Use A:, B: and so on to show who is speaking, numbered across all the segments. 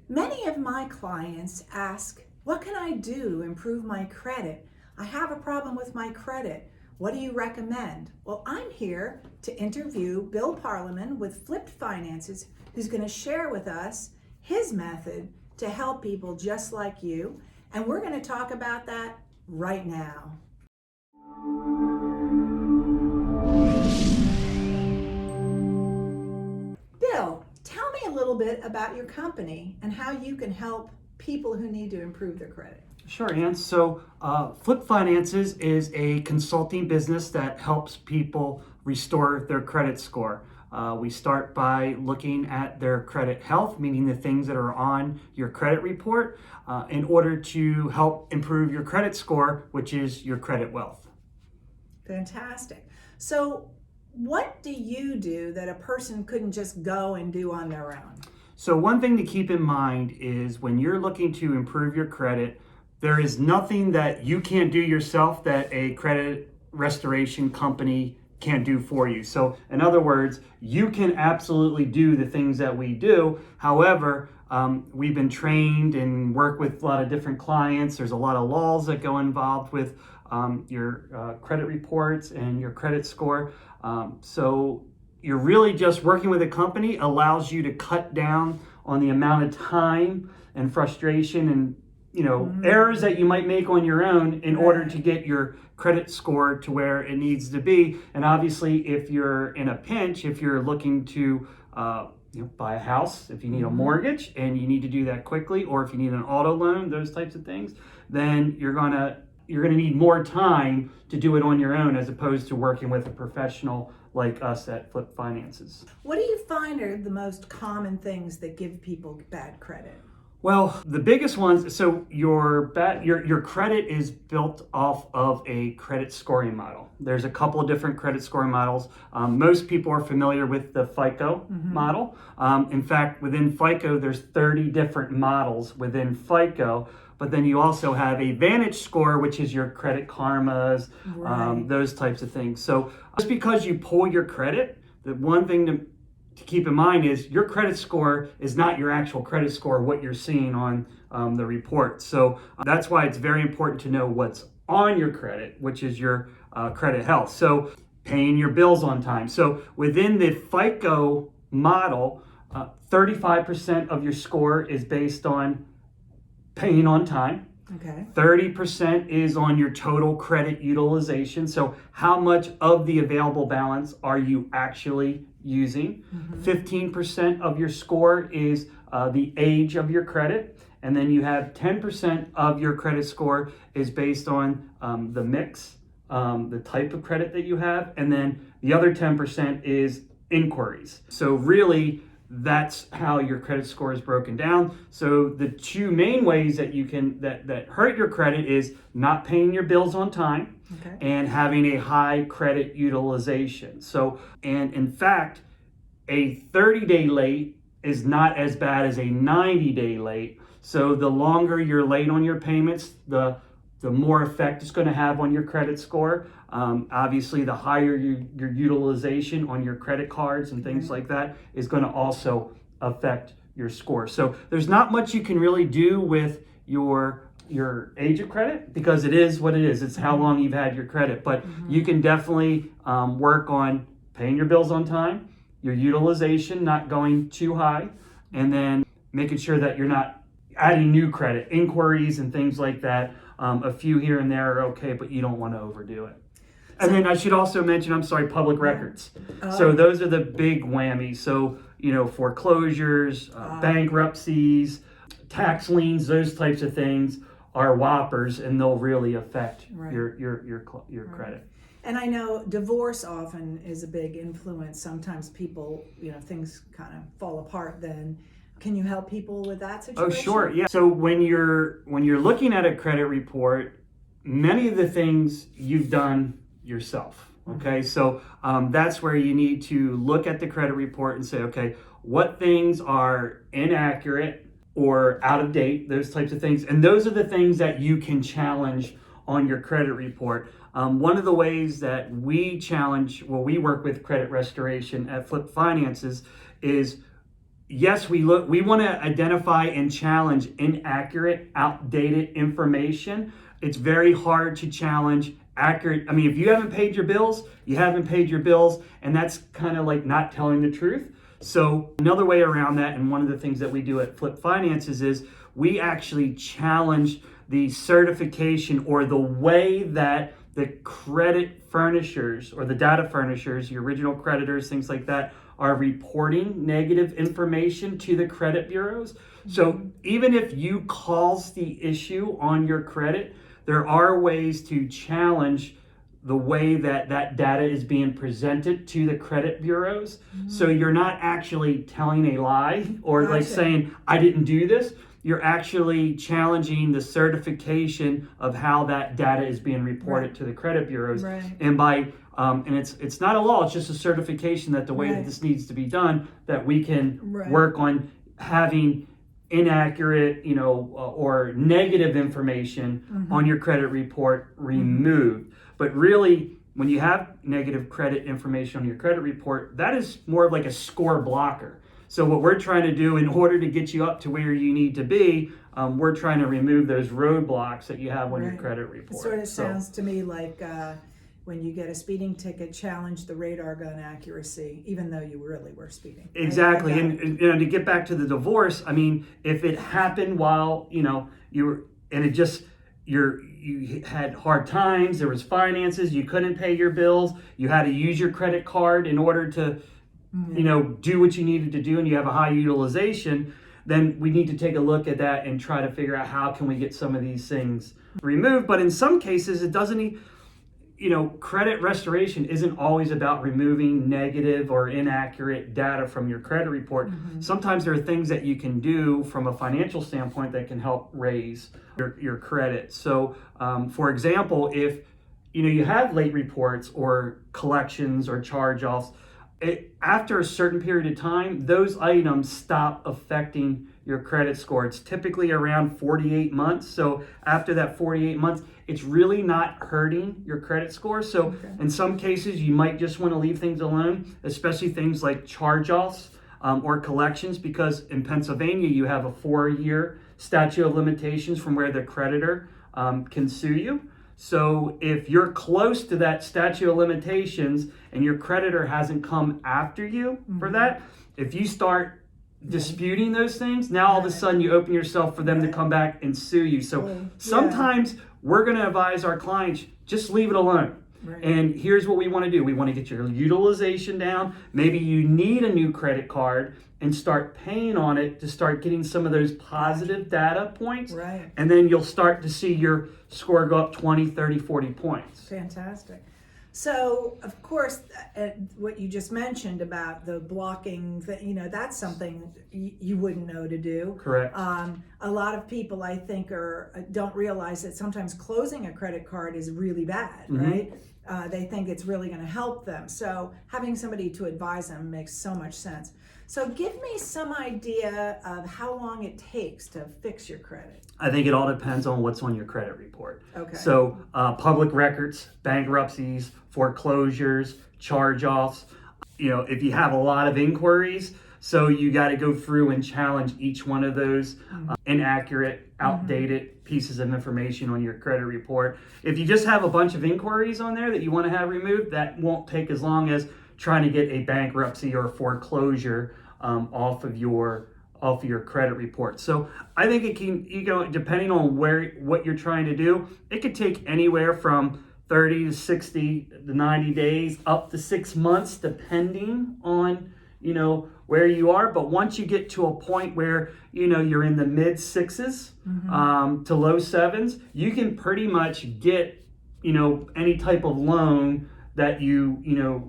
A: Many of my clients ask, what can I do to improve my credit? I have a problem with my credit. What do you recommend? Well, I'm here to interview Bill Parliament with Flipped Finances, who's going to share with us his method to help people just like you. And we're going to talk about that right now. Bill, tell me a little bit about your company and how you can help people who need to improve their credit.
B: Sure, Ann. So, Flip Finances is a consulting business that helps people restore their credit score. We start by looking at their credit health, meaning the things that are on your credit report, in order to help improve your credit score, which is your credit wealth.
A: Fantastic. So, what do you do that a person couldn't just go and do on their own?
B: So, one thing to keep in mind is when you're looking to improve your credit, there is nothing that you can't do yourself that a credit restoration company can't do for you. So in other words, you can absolutely do the things that we do. However, we've been trained and work with a lot of different clients. There's a lot of laws that go involved with your credit reports and your credit score. So you're really just working with a company allows you to cut down on the amount of time and frustration and errors that you might make on your own in order to get your credit score to where it needs to be. And obviously, if you're in a pinch, if you're looking to buy a house, if you need a mortgage and you need to do that quickly, or if you need an auto loan, those types of things, then you're gonna need more time to do it on your own as opposed to working with a professional like us at Flip Finances.
A: What do you find are the most common things that give people bad credit?
B: Well, the biggest ones, so your credit is built off of a credit scoring model. There's a couple of different credit scoring models. Most people are familiar with the FICO model. In fact, within FICO, there's 30 different models within FICO, but then you also have a Vantage score, which is your credit karmas, those types of things. So just because you pull your credit, the one thing to keep in mind is your credit score is not your actual credit score, what you're seeing on the report. So that's why it's very important to know what's on your credit, which is your credit health. So paying your bills on time. So within the FICO model, 35% of your score is based on paying on time.
A: Okay.
B: 30% is on your total credit utilization. So how much of the available balance are you actually using? 15% of your score is the age of your credit. And then you have 10% of your credit score is based on the mix, the type of credit that you have. And then the other 10% is inquiries. So really, that's how your credit score is broken down. So the two main ways that you can that hurt your credit is not paying your bills on time and having a high credit utilization. So, and in fact, a 30-day late is not as bad as a 90-day late. So the longer you're late on your payments, the more effect it's going to have on your credit score. Obviously, the higher your utilization on your credit cards and things like that is going to also affect your score. So there's not much you can really do with your age of credit because it is what it is. It's how long you've had your credit. But you can definitely work on paying your bills on time, your utilization not going too high, and then making sure that you're not adding new credit, inquiries and things like that. A few here and there are okay, but you don't want to overdo it. And then I should also mention, public records. So those are the big whammies. So, foreclosures, bankruptcies, tax liens, those types of things are whoppers, and they'll really affect your credit.
A: And I know divorce often is a big influence. Sometimes people, things kind of fall apart then. Can you help people with that situation?
B: Oh, sure. Yeah. So when you're looking at a credit report, many of the things you've done yourself. Okay. So that's where you need to look at the credit report and say, okay, what things are inaccurate or out of date, those types of things. And those are the things that you can challenge on your credit report. One of the ways that we work with credit restoration at Flip Finances is yes, we want to identify and challenge inaccurate, outdated information. It's very hard to challenge accurate. I mean, if you haven't paid your bills, you haven't paid your bills, and that's kind of like not telling the truth. So another way around that, and one of the things that we do at Flip Finances, is we actually challenge the certification or the way that the credit furnishers or the data furnishers, the original creditors, things like that, are reporting negative information to the credit bureaus. So even if you cause the issue on your credit, there are ways to challenge the way that that data is being presented to the credit bureaus. So you're not actually telling a lie or like saying, I didn't do this. You're actually challenging the certification of how that data is being reported to the credit bureaus. And by and it's not a law, it's just a certification that the way that this needs to be done, that we can work on having inaccurate, or negative information on your credit report removed. But really, when you have negative credit information on your credit report, that is more like a score blocker. So what we're trying to do in order to get you up to where you need to be, we're trying to remove those roadblocks that you have on your credit report.
A: It sort of sounds to me like when you get a speeding ticket, challenge the radar gun accuracy, even though you really were speeding.
B: Exactly. And to get back to the divorce, I mean, if it happened while, you were, and it just, you had hard times, there was finances, you couldn't pay your bills, you had to use your credit card in order to, do what you needed to do, and you have a high utilization, then we need to take a look at that and try to figure out how can we get some of these things removed. But in some cases, it doesn't, credit restoration isn't always about removing negative or inaccurate data from your credit report. Sometimes there are things that you can do from a financial standpoint that can help raise your credit. So, for example, if you have late reports or collections or charge-offs, after a certain period of time, those items stop affecting your credit score. It's typically around 48 months. So after that 48 months, it's really not hurting your credit score. So in some cases, you might just want to leave things alone, especially things like charge-offs or collections, because in Pennsylvania, you have a 4-year statute of limitations from where the creditor can sue you. So if you're close to that statute of limitations and your creditor hasn't come after you for that, if you start disputing those things, now all of a sudden you open yourself for them to come back and sue you. So sometimes we're going to advise our clients, just leave it alone. And here's what we want to do. We want to get your utilization down. Maybe you need a new credit card and start paying on it to start getting some of those positive data points. And then you'll start to see your score go up 20, 30, 40 points.
A: Fantastic. So, of course, what you just mentioned about the blocking, that's something you wouldn't know to do.
B: Correct.
A: A lot of people, I think, don't realize that sometimes closing a credit card is really bad, right? They think it's really going to help them. So having somebody to advise them makes so much sense. So give me some idea of how long it takes to fix your credit.
B: I think it all depends on what's on your credit report.
A: Okay.
B: So public records, bankruptcies, foreclosures, charge-offs. If you have a lot of inquiries, so you got to go through and challenge each one of those inaccurate, outdated pieces of information on your credit report. If you just have a bunch of inquiries on there that you want to have removed, that won't take as long as trying to get a bankruptcy or foreclosure off of your credit report. So I think it can, depending on what you're trying to do, it could take anywhere from 30 to 60 to 90 days up to 6 months, depending on where you are. But once you get to a point where you're in the mid 6s to low 7s, you can pretty much get any type of loan that you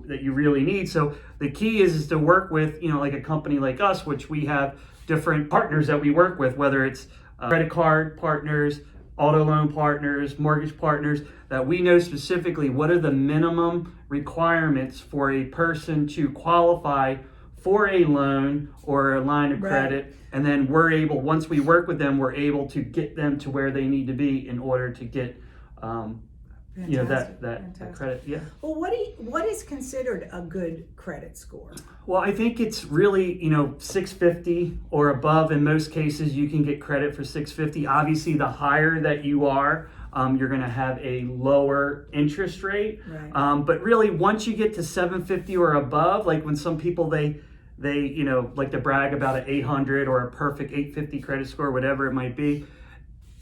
B: really need. So the key is to work with like a company like us, which we have different partners that we work with, whether it's credit card partners, auto loan partners, mortgage partners, that we know specifically what are the minimum requirements for a person to qualify for a loan or a line of credit. And then once we work with them, we're able to get them to where they need to be in order to get
A: Fantastic.
B: that
A: Fantastic.
B: credit. Yeah.
A: Well, what is considered a good credit score?
B: Well, I think it's really, 650 or above. In most cases, you can get credit for 650. Obviously, the higher that you are, you're going to have a lower interest rate.
A: Right.
B: But really, once you get to 750 or above, like when some people they like to brag about an 800 or a perfect 850 credit score, whatever it might be,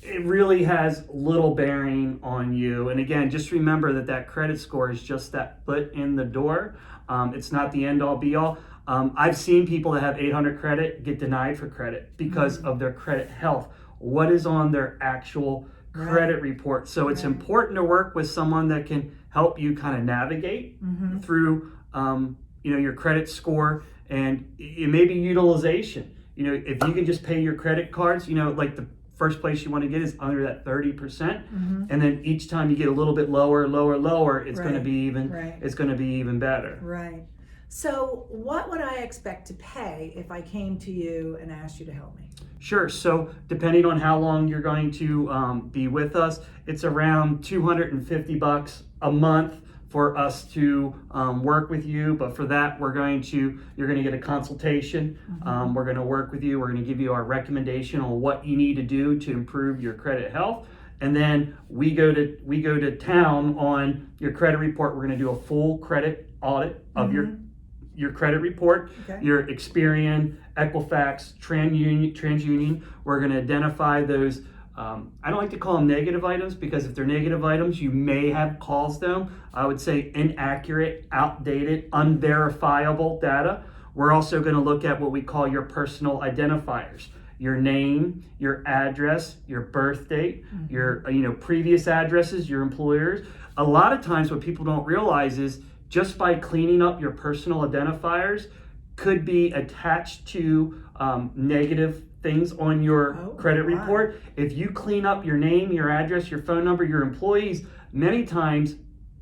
B: it really has little bearing on you. And again, just remember that credit score is just that foot in the door. It's not the end all be all. I've seen people that have 800 credit get denied for credit because of their credit health. What is on their actual credit report? So it's important to work with someone that can help you kind of navigate through, your credit score, and it may be utilization. If you can just pay your credit cards, like the first place you want to get is under that 30%, and then each time you get a little bit lower, it's going to be even better.
A: Right. So what would I expect to pay if I came to you and asked you to help me?
B: Sure. So depending on how long you're going to be with us, it's around $250 a month for us to work with you. But for that, you're going to get a consultation. We're going to work with you. We're going to give you our recommendation on what you need to do to improve your credit health. And then we go to town on your credit report. We're going to do a full credit audit of your credit report, your Experian, Equifax, TransUnion. We're going to identify those. I don't like to call them negative items, because if they're negative items, you may have caused them. I would say inaccurate, outdated, unverifiable data. We're also going to look at what we call your personal identifiers: your name, your address, your birth date, your previous addresses, your employers. A lot of times what people don't realize is just by cleaning up your personal identifiers could be attached to negative things on your credit report. If you clean up your name, your address, your phone number, your employees, many times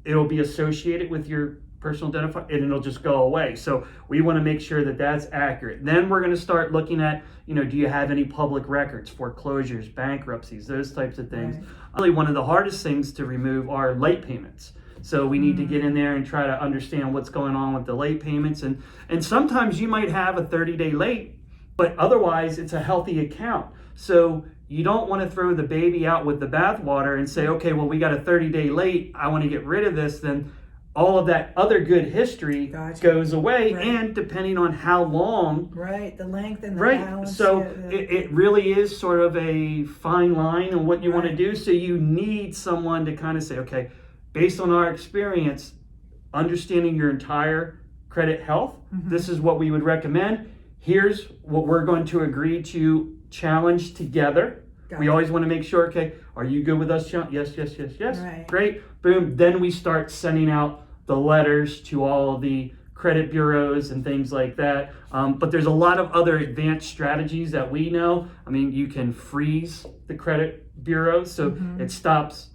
B: it'll be associated with your personal identifier and it'll just go away. So we want to make sure that that's accurate. Then we're going to start looking at, do you have any public records, foreclosures, bankruptcies, those types of things. Really, one of the hardest things to remove are late payments. So we need to get in there and try to understand what's going on with the late payments. And sometimes you might have a 30-day late, but otherwise it's a healthy account. So you don't want to throw the baby out with the bathwater and say, okay, well, we got a 30-day late, I want to get rid of this. Then all of that other good history goes away. And depending on how long.
A: The length and the balance.
B: So it really is sort of a fine line on what you want to do. So you need someone to kind of say, okay, based on our experience, understanding your entire credit health, this is what we would recommend. Here's what we're going to agree to challenge together. We always want to make sure, okay, are you good with us? Yes. Great. Boom. Then we start sending out the letters to all of the credit bureaus and things like that. But there's a lot of other advanced strategies that we know. I mean, you can freeze the credit bureaus, so it stops,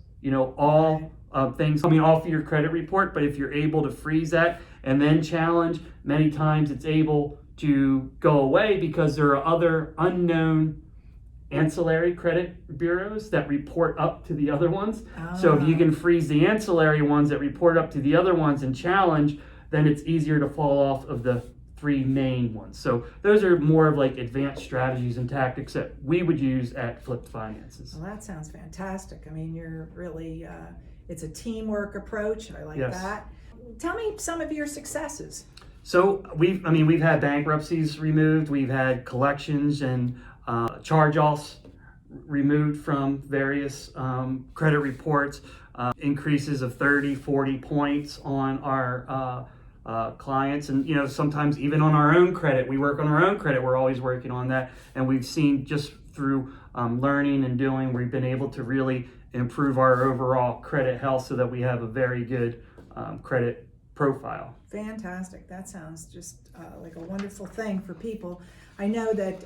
B: all things coming off of your credit report. But if you're able to freeze that and then challenge, many times it's able to go away because there are other unknown ancillary credit bureaus that report up to the other ones. So if you can freeze the ancillary ones that report up to the other ones and challenge, then it's easier to fall off of the three main ones. So those are more of like advanced strategies and tactics that we would use at Flipped Finances.
A: Well, that sounds fantastic. I mean, you're really, it's a teamwork approach. I like that. Tell me some of your successes.
B: So we've had bankruptcies removed. We've had collections and charge-offs removed from various credit reports, increases of 30, 40 points on our clients. And, sometimes even on our own credit, we work on our own credit. We're always working on that. And we've seen just through learning and doing, we've been able to really improve our overall credit health so that we have a very good credit profile.
A: Fantastic. That sounds just like a wonderful thing for people. I know that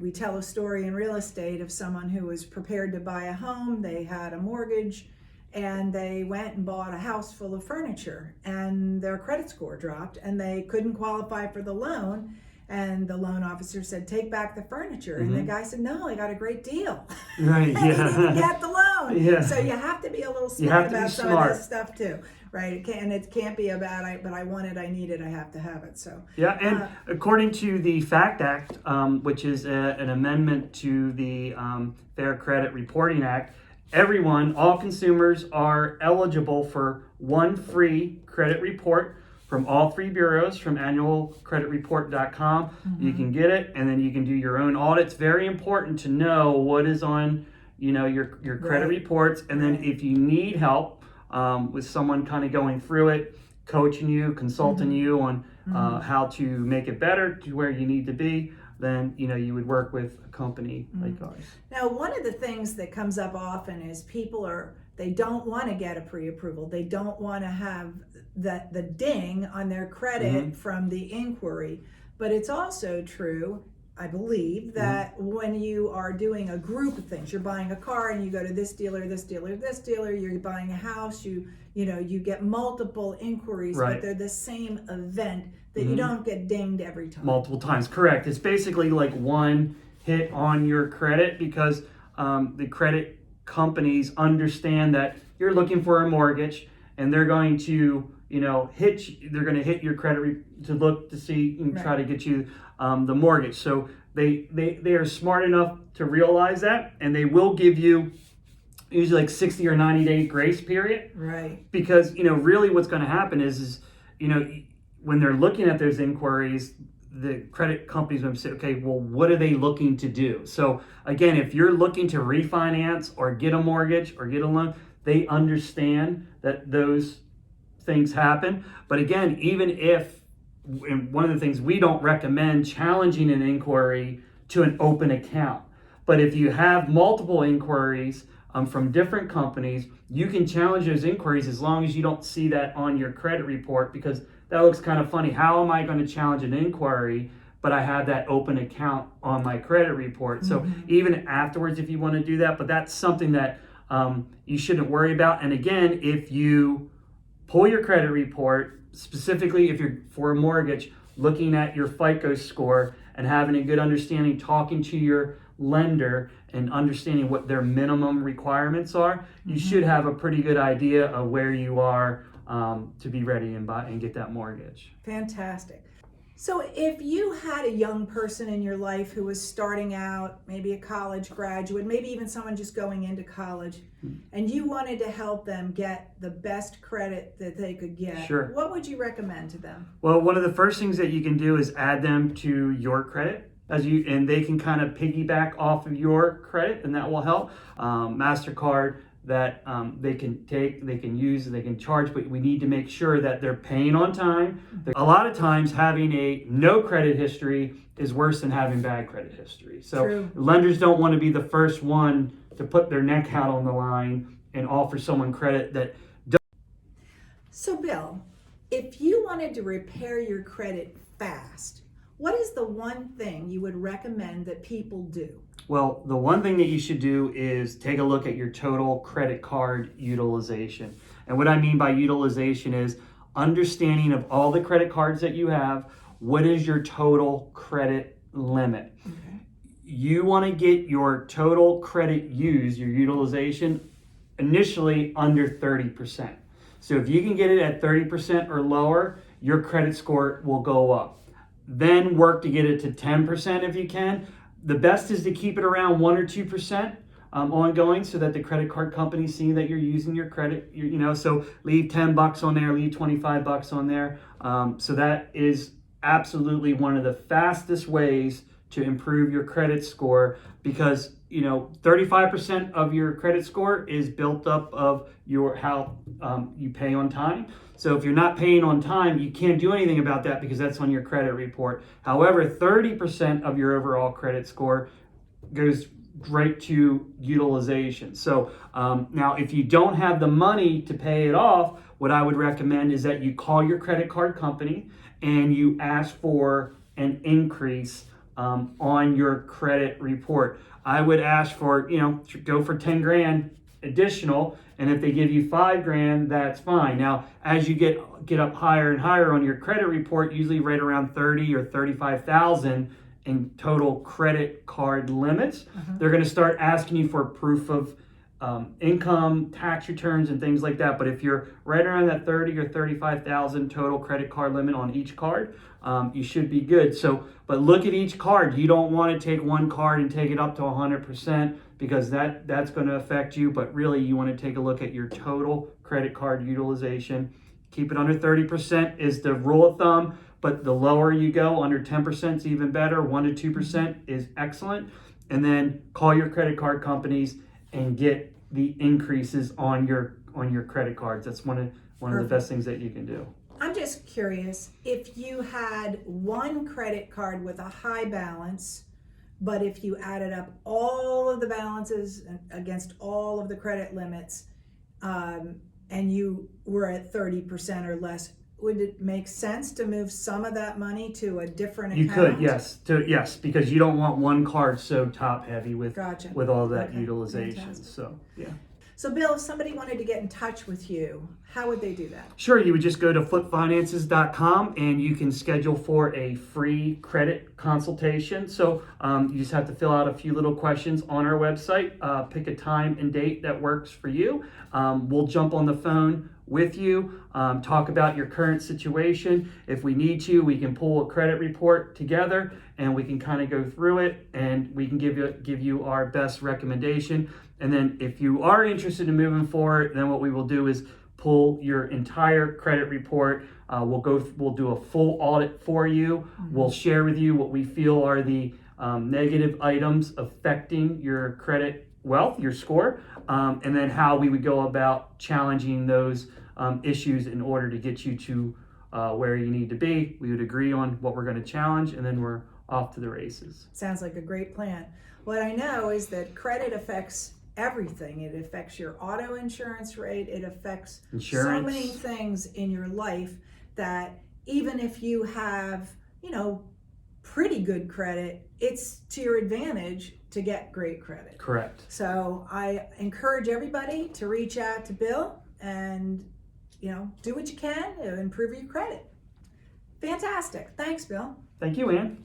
A: we tell a story in real estate of someone who was prepared to buy a home. They had a mortgage and they went and bought a house full of furniture, and their credit score dropped and they couldn't qualify for the loan. And the loan officer said, take back the furniture. And the guy said, no, I got a great deal.
B: Right,
A: And he didn't
B: yeah.
A: get the loan.
B: Yeah.
A: So you have to be a little
B: You have
A: smart
B: to be
A: about some
B: smart.
A: of this stuff too, right? It can't be about, but I want it, I need it, I have to have it. So
B: Yeah, and according to the FACT Act, which is an amendment to the Fair Credit Reporting Act, all consumers are eligible for one free credit report from all three bureaus from annualcreditreport.com. You can get it, and then you can do your own audit. It's very important to know what is on, your credit reports, and then if you need help with someone kind of going through it, coaching you, consulting you on how to make it better to where you need to be, then you would work with a company like ours.
A: Now, one of the things that comes up often is they don't want to get a pre-approval. They don't want to have the ding on their credit from the inquiry. But it's also true, I believe, that when you are doing a group of things, you're buying a car and you go to this dealer, this dealer, this dealer, you're buying a house, you get multiple inquiries,
B: Right.
A: but they're the same event, that you don't get dinged every time.
B: Multiple times, correct. It's basically like one hit on your credit because the credit companies understand that you're looking for a mortgage, and they're going to hit your credit to look to see and try to get you the mortgage. So they are smart enough to realize that, and they will give you usually like 60 or 90-day grace period.
A: Right.
B: Because really what's going to happen is when they're looking at those inquiries, the credit companies will say, okay, well, what are they looking to do? So again, if you're looking to refinance or get a mortgage or get a loan, they understand that those things happen. But again, even if, and one of the things we don't recommend challenging an inquiry to an open account. But if you have multiple inquiries from different companies, you can challenge those inquiries as long as you don't see that on your credit report, because that looks kind of funny. How am I going to challenge an inquiry, but I have that open account on my credit report? So even afterwards, if you want to do that, but that's something that you shouldn't worry about. And again, if you pull your credit report, specifically if you're for a mortgage, looking at your FICO score and having a good understanding, talking to your lender and understanding what their minimum requirements are, you should have a pretty good idea of where you are to be ready and buy and get that mortgage.
A: Fantastic. So if you had a young person in your life who was starting out, maybe a college graduate, maybe even someone just going into college, and you wanted to help them get the best credit that they could get, what would you recommend to them?
B: Well, one of the first things that you can do is add them to your credit, and they can kind of piggyback off of your credit, and that will help. MasterCard, that they can take, they can use, they can charge, but we need to make sure that they're paying on time. A lot of times having a no credit history is worse than having bad credit history. So lenders don't want to be the first one to put their neck out on the line and offer someone credit that don't.
A: So Bill, if you wanted to repair your credit fast, what is the one thing you would recommend that people do?
B: Well, the one thing that you should do is take a look at your total credit card utilization. And what I mean by utilization is understanding of all the credit cards that you have, what is your total credit limit? Okay. You want to get your total credit used, your utilization, initially under 30%. So if you can get it at 30% or lower, your credit score will go up. Then work to get it to 10% if you can. The best is to keep it around 1 or 2% ongoing, so that the credit card companies see that you're using your credit. So leave $10 on there, leave $25 on there. So that is absolutely one of the fastest ways to improve your credit score, because 35% of your credit score is built up of how you pay on time. So if you're not paying on time, you can't do anything about that because that's on your credit report. However, 30% of your overall credit score goes right to utilization. So now if you don't have the money to pay it off, what I would recommend is that you call your credit card company and you ask for an increase on your credit report. I would ask for, go for 10 grand additional, and if they give you $5,000, that's fine. Now, as you get up higher and higher on your credit report, usually right around 30 or 35,000 in total credit card limits, they're going to start asking you for proof of income, tax returns, and things like that. But if you're right around that 30 or 35,000 total credit card limit on each card, you should be good. So, but look at each card. You don't want to take one card and take it up to 100% because that's going to affect you. But really, you want to take a look at your total credit card utilization. Keep it under 30% is the rule of thumb. But the lower you go, under 10% is even better. 1 to 2% is excellent. And then call your credit card companies and get the increases on your credit cards. That's one of the best things that you can do.
A: I'm just curious, if you had one credit card with a high balance, but if you added up all of the balances against all of the credit limits, and you were at 30% or less, would it make sense to move some of that money to a different account?
B: You could, yes, because you don't want one card so top heavy with all that utilization. Fantastic. So, yeah.
A: So, Bill, if somebody wanted to get in touch with you, how would they do that?
B: Sure, you would just go to flipfinances.com and you can schedule for a free credit consultation. So you just have to fill out a few little questions on our website, pick a time and date that works for you. We'll jump on the phone with you, talk about your current situation. If we need to, we can pull a credit report together and we can kind of go through it and we can give you our best recommendation. And then if you are interested in moving forward, then what we will do is pull your entire credit report. We'll do a full audit for you. We'll share with you what we feel are the negative items affecting your credit wealth, your score, and then how we would go about challenging those issues in order to get you to where you need to be. We would agree on what we're going to challenge, and then we're off to the races.
A: Sounds like a great plan. What I know is that credit affects everything. It affects your auto insurance rate. It affects so many things in your life that even if you have, pretty good credit, it's to your advantage to get great credit.
B: Correct.
A: So I encourage everybody to reach out to Bill and, do what you can to improve your credit. Fantastic. Thanks, Bill.
B: Thank you, Ann.